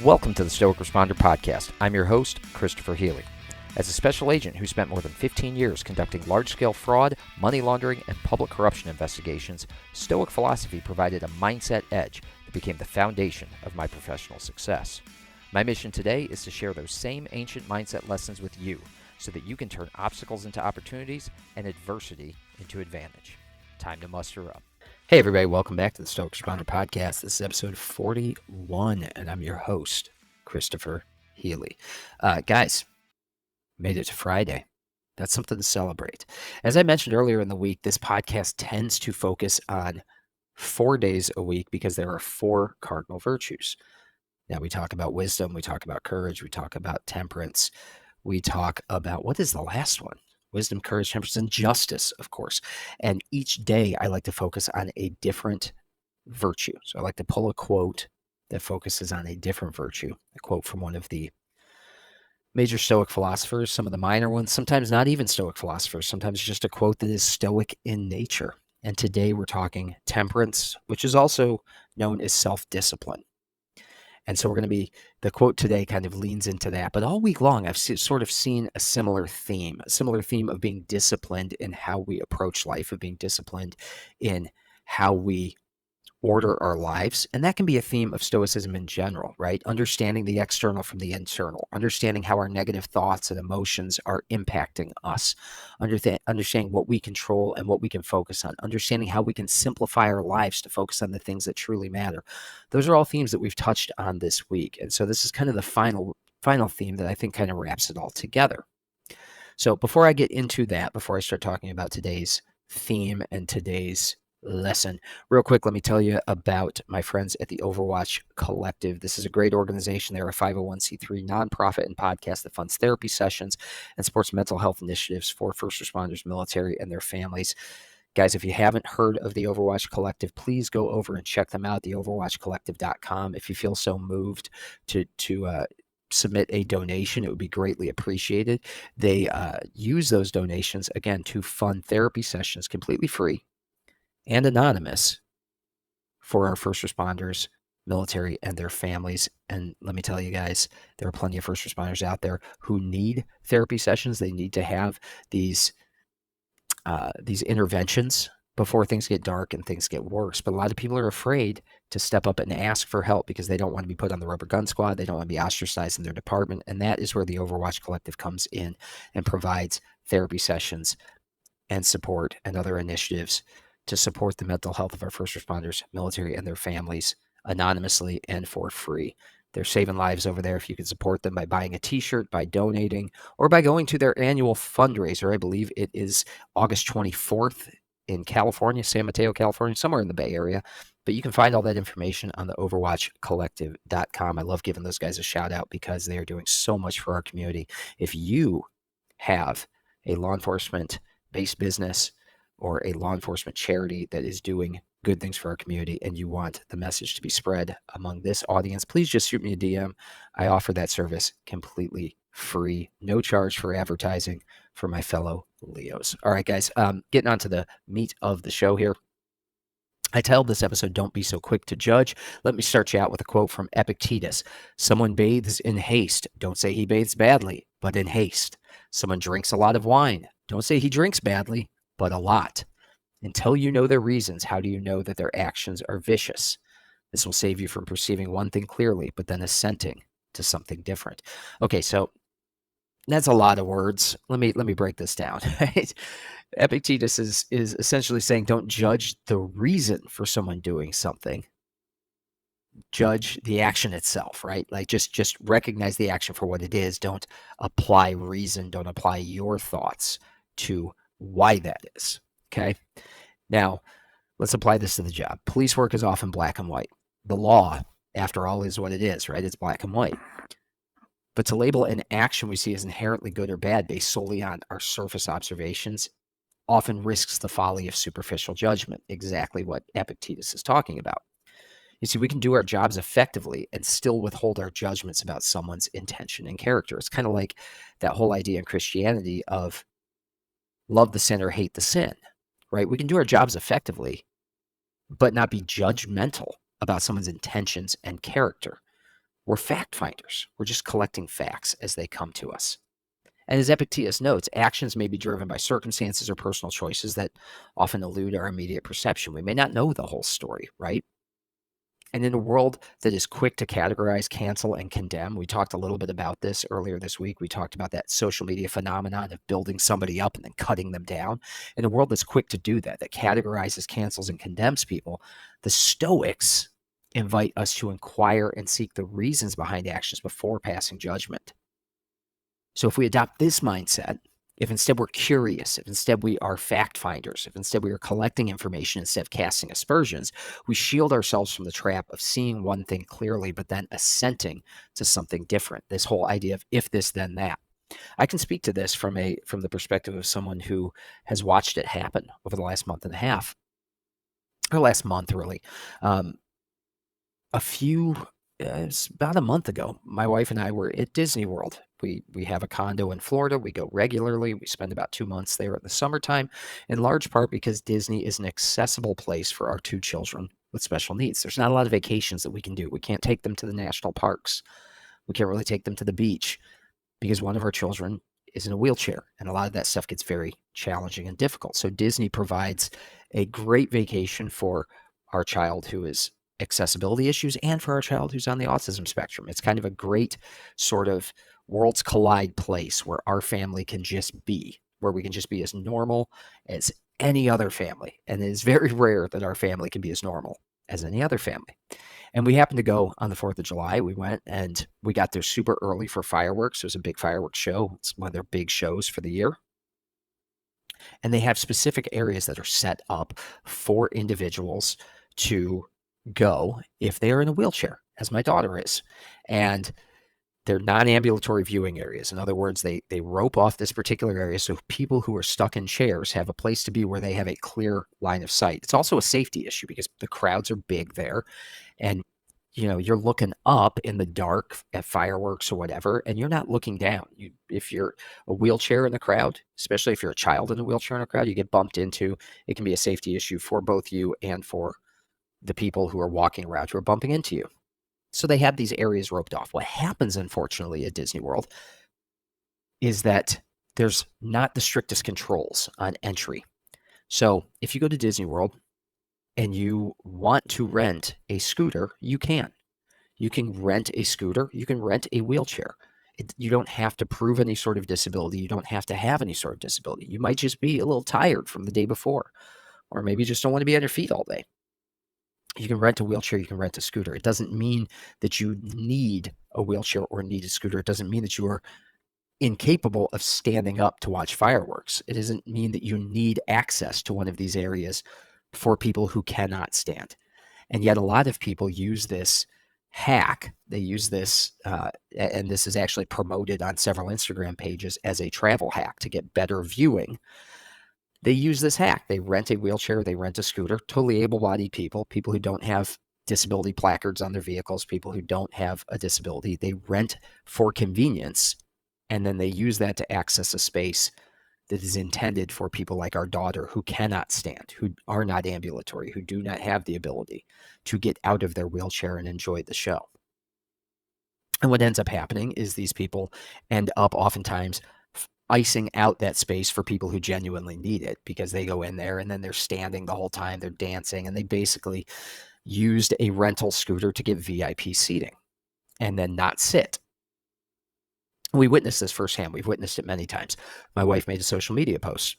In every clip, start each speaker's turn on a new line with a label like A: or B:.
A: Welcome to the Stoic Responder Podcast. I'm your host, Christopher Healy. As a special agent who spent more than 15 years conducting large-scale fraud, money laundering, and public corruption investigations, Stoic philosophy provided a mindset edge that became the foundation of my professional success. My mission today is to share those same ancient mindset lessons with you so that you can turn obstacles into opportunities and adversity into advantage. Time to muster up. Hey everybody, welcome back to the Stoic Responder Podcast. This is episode 41, and I'm your host, Christopher Healy. Guys, made it to Friday. That's something to celebrate. As I mentioned earlier in the week, this podcast tends to focus on 4 days a week because there are 4 cardinal virtues. Now, we talk about wisdom, we talk about courage, we talk about temperance, we talk about, what is the last one? Wisdom, courage, temperance, and justice, of course. And each day I like to focus on a different virtue. So I like to pull a quote that focuses on a different virtue, a quote from one of the major Stoic philosophers, some of the minor ones, sometimes not even Stoic philosophers, sometimes just a quote that is Stoic in nature. And today we're talking temperance, which is also known as self-discipline. And so the quote today kind of leans into that. But all week long, I've sort of seen a similar theme of being disciplined in how we approach life, of being disciplined in how we order our lives. And that can be a theme of Stoicism in general, right? Understanding the external from the internal, understanding how our negative thoughts and emotions are impacting us, understanding what we control and what we can focus on, understanding how we can simplify our lives to focus on the things that truly matter. Those are all themes that we've touched on this week. And so this is kind of the final theme that I think kind of wraps it all together. So before I get into that, before I start talking about today's theme and today's lesson, real quick, let me tell you about my friends at the Overwatch Collective. This is a great organization. They're a 501c3 nonprofit and podcast that funds therapy sessions and supports mental health initiatives for first responders, military, and their families. Guys, if you haven't heard of the Overwatch Collective, please go over and check them out, theoverwatchcollective.com. If you feel so moved to submit a donation, it would be greatly appreciated. They use those donations, again, to fund therapy sessions completely free and anonymous for our first responders, military, and their families. And let me tell you guys, there are plenty of first responders out there who need therapy sessions. They need to have these interventions before things get dark and things get worse. But a lot of people are afraid to step up and ask for help because they don't want to be put on the rubber gun squad. They don't want to be ostracized in their department. And that is where the Overwatch Collective comes in and provides therapy sessions and support and other initiatives to support the mental health of our first responders, military, and their families anonymously and for free. They're saving lives over there. If you can support them by buying a t-shirt, by donating, or by going to their annual fundraiser. I believe it is August 24th in California, San Mateo, California, somewhere in the Bay Area. But you can find all that information on the overwatchcollective.com. I love giving those guys a shout out because they are doing so much for our community. If you have a law enforcement-based business or a law enforcement charity that is doing good things for our community and you want the message to be spread among this audience, please just shoot me a DM. I offer that service completely free, no charge for advertising for my fellow Leos. All right, guys, getting on to the meat of the show here. I titled this episode, Don't Be So Quick to Judge. Let me start you out with a quote from Epictetus. Someone bathes in haste. Don't say he bathes badly, but in haste. Someone drinks a lot of wine. Don't say he drinks badly, but a lot. Until you know their reasons, how do you know that their actions are vicious? This will save you from perceiving one thing clearly, but then assenting to something different. Okay, so that's a lot of words. Let me break this down. Right? Epictetus is essentially saying don't judge the reason for someone doing something. Judge the action itself, right? Like just recognize the action for what it is. Don't apply reason. Don't apply your thoughts to why that is. Okay. Now, let's apply this to the job. Police work is often black and white. The law, after all, is what it is, right? It's black and white. But to label an action we see as inherently good or bad based solely on our surface observations often risks the folly of superficial judgment, exactly what Epictetus is talking about. You see, we can do our jobs effectively and still withhold our judgments about someone's intention and character. It's kind of like that whole idea in Christianity of love the sinner, hate the sin, right? We can do our jobs effectively, but not be judgmental about someone's intentions and character. We're fact finders. We're just collecting facts as they come to us. And as Epictetus notes, actions may be driven by circumstances or personal choices that often elude our immediate perception. We may not know the whole story, right? And in a world that is quick to categorize, cancel, and condemn, we talked a little bit about this earlier this week. We talked about that social media phenomenon of building somebody up and then cutting them down. In a world that's quick to do that, that categorizes, cancels, and condemns people, the Stoics invite us to inquire and seek the reasons behind actions before passing judgment. So if we adopt this mindset, if instead we're curious, if instead we are fact finders, if instead we are collecting information instead of casting aspersions, we shield ourselves from the trap of seeing one thing clearly, but then assenting to something different. This whole idea of if this, then that. I can speak to this from the perspective of someone who has watched it happen over the last month and a half, or last month really. It's about a month ago, my wife and I were at Disney World. We have a condo in Florida. We go regularly. We spend about 2 months there in the summertime, in large part because Disney is an accessible place for our 2 children with special needs. There's not a lot of vacations that we can do. We can't take them to the national parks. We can't really take them to the beach because one of our children is in a wheelchair, and a lot of that stuff gets very challenging and difficult. So Disney provides a great vacation for our child who is accessibility issues and for our child who's on the autism spectrum. It's kind of a great sort of worlds collide place where our family can just be, where we can just be as normal as any other family. And it is very rare that our family can be as normal as any other family. And we happened to go on the 4th of July. We went and we got there super early for fireworks. It was a big fireworks show. It's one of their big shows for the year. And they have specific areas that are set up for individuals to go if they are in a wheelchair, as my daughter is. And they're non-ambulatory viewing areas. In other words, they rope off this particular area so people who are stuck in chairs have a place to be where they have a clear line of sight. It's also a safety issue because the crowds are big there. And you're looking up in the dark at fireworks or whatever, and you're not looking down. If you're a wheelchair in the crowd, especially if you're a child in a wheelchair in a crowd, you get bumped into. It can be a safety issue for both you and for the people who are walking around who are bumping into you. So they have these areas roped off. What happens, unfortunately, at Disney World is that there's not the strictest controls on entry. So if you go to Disney World and you want to rent a scooter, you can. You can rent a scooter. You can rent a wheelchair. You don't have to prove any sort of disability. You don't have to have any sort of disability. You might just be a little tired from the day before, or maybe you just don't want to be on your feet all day. You can rent a wheelchair, you can rent a scooter. It doesn't mean that you need a wheelchair or need a scooter. It doesn't mean that you are incapable of standing up to watch fireworks. It doesn't mean that you need access to one of these areas for people who cannot stand. And yet a lot of people use this hack. They use this, and this is actually promoted on several Instagram pages as a travel hack to get better viewing. They use this hack. They rent a wheelchair, they rent a scooter, totally able-bodied people who don't have disability placards on their vehicles, people who don't have a disability. They rent for convenience, and then they use that to access a space that is intended for people like our daughter who cannot stand, who are not ambulatory, who do not have the ability to get out of their wheelchair and enjoy the show. And what ends up happening is these people end up oftentimes icing out that space for people who genuinely need it, because they go in there and then they're standing the whole time, they're dancing, and they basically used a rental scooter to get VIP seating and then not sit. We witnessed this firsthand. We've witnessed it many times. My wife made a social media post.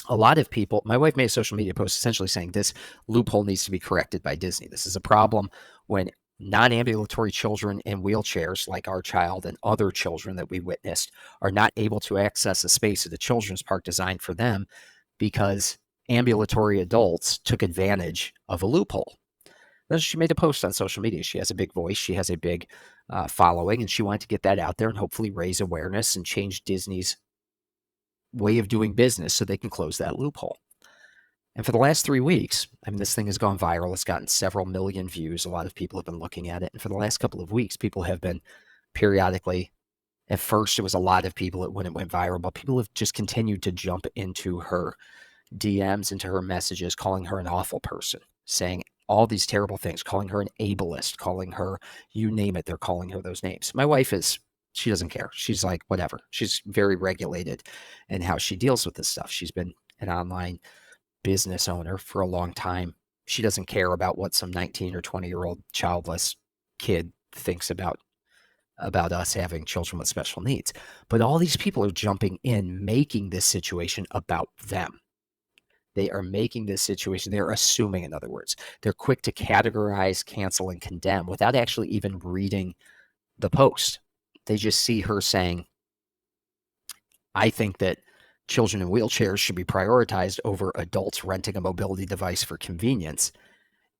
A: My wife made a social media post essentially saying this loophole needs to be corrected by Disney. This is a problem when non-ambulatory children in wheelchairs, like our child and other children that we witnessed, are not able to access a space at a children's park designed for them because ambulatory adults took advantage of a loophole. Then she made a post on social media. She has a big voice. She has a big following, and she wanted to get that out there and hopefully raise awareness and change Disney's way of doing business so they can close that loophole. And for the last 3 weeks, this thing has gone viral. It's gotten several million views. A lot of people have been looking at it. And for the last couple of weeks, people have been periodically, at first it was a lot of people when it went viral, but people have just continued to jump into her DMs, into her messages, calling her an awful person, saying all these terrible things, calling her an ableist, calling her, you name it, they're calling her those names. My wife she doesn't care. She's like, whatever. She's very regulated in how she deals with this stuff. She's been an online business owner for a long time. She doesn't care about what some 19 or 20-year-old childless kid thinks about us having children with special needs. But all these people are jumping in, making this situation about them. They are making this situation, they're assuming, in other words. They're quick to categorize, cancel, and condemn without actually even reading the post. They just see her saying, I think that children in wheelchairs should be prioritized over adults renting a mobility device for convenience.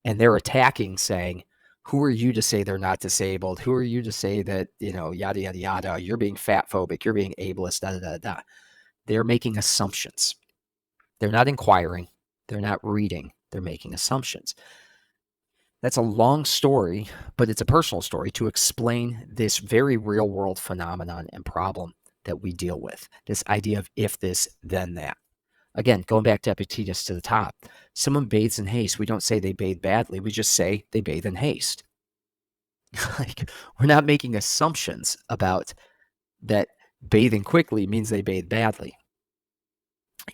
A: And they're attacking, saying, who are you to say they're not disabled? Who are you to say that, yada, yada, yada, you're being fat phobic, you're being ableist, da, da, da, da. They're making assumptions. They're not inquiring. They're not reading. They're making assumptions. That's a long story, but it's a personal story to explain this very real world phenomenon and problem that we deal with. This idea of if this, then that. Again, going back to Epictetus to the top, someone bathes in haste. We don't say they bathe badly. We just say they bathe in haste. Like, we're not making assumptions about that bathing quickly means they bathe badly.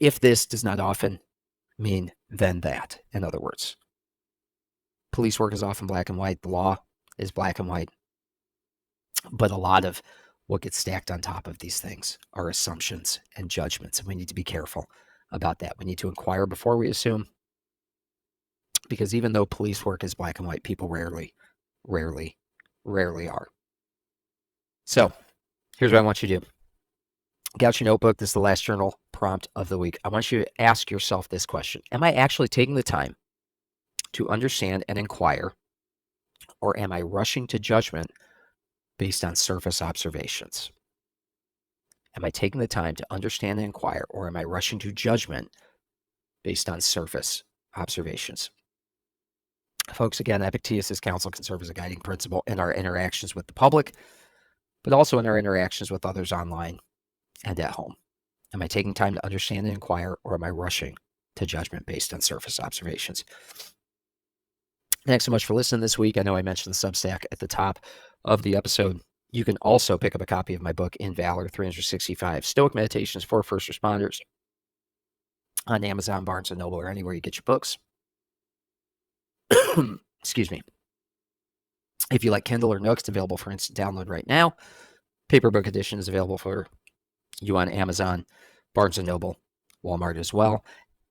A: If this does not often mean then that, in other words. Police work is often black and white. The law is black and white. But a lot of what gets stacked on top of these things are assumptions and judgments, and we need to be careful about that. We need to inquire before we assume, because even though police work is black and white, people rarely are. So here's what I want you to do. Get out your notebook. This is the last journal prompt of the week. I want you to ask yourself this question. Am I actually taking the time to understand and inquire, or am I rushing to judgment based on surface observations? Am I taking the time to understand and inquire, or am I rushing to judgment based on surface observations? Folks, again, Epictetus' counsel can serve as a guiding principle in our interactions with the public, but also in our interactions with others online and at home. Am I taking time to understand and inquire, or am I rushing to judgment based on surface observations? Thanks so much for listening this week. I know I mentioned the Substack at the top of the episode. You can also pick up a copy of my book, In Valor, 365 Stoic Meditations for First Responders, on Amazon, Barnes & Noble, or anywhere you get your books. Excuse me. If you like Kindle or Nook, it's available for instant download right now. Paperback edition is available for you on Amazon, Barnes & Noble, Walmart as well.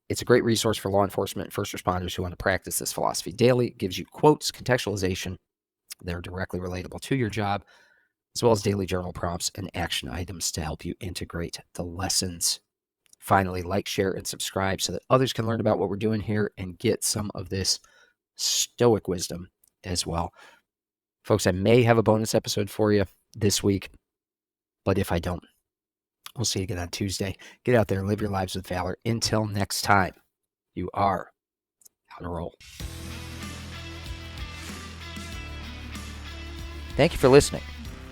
A: It's a great resource for law enforcement and first responders who want to practice this philosophy daily. It gives you quotes, contextualization that are directly relatable to your job, as well as daily journal prompts and action items to help you integrate the lessons. Finally, like, share, and subscribe so that others can learn about what we're doing here and get some of this Stoic wisdom as well. Folks, I may have a bonus episode for you this week, but if I don't, we'll see you again on Tuesday. Get out there and live your lives with valor. Until next time, you are on a roll. Thank you for listening.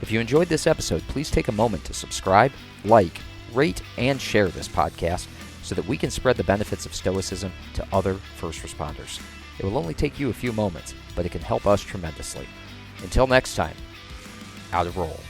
A: If you enjoyed this episode, please take a moment to subscribe, like, rate, and share this podcast so that we can spread the benefits of Stoicism to other first responders. It will only take you a few moments, but it can help us tremendously. Until next time, out of roll.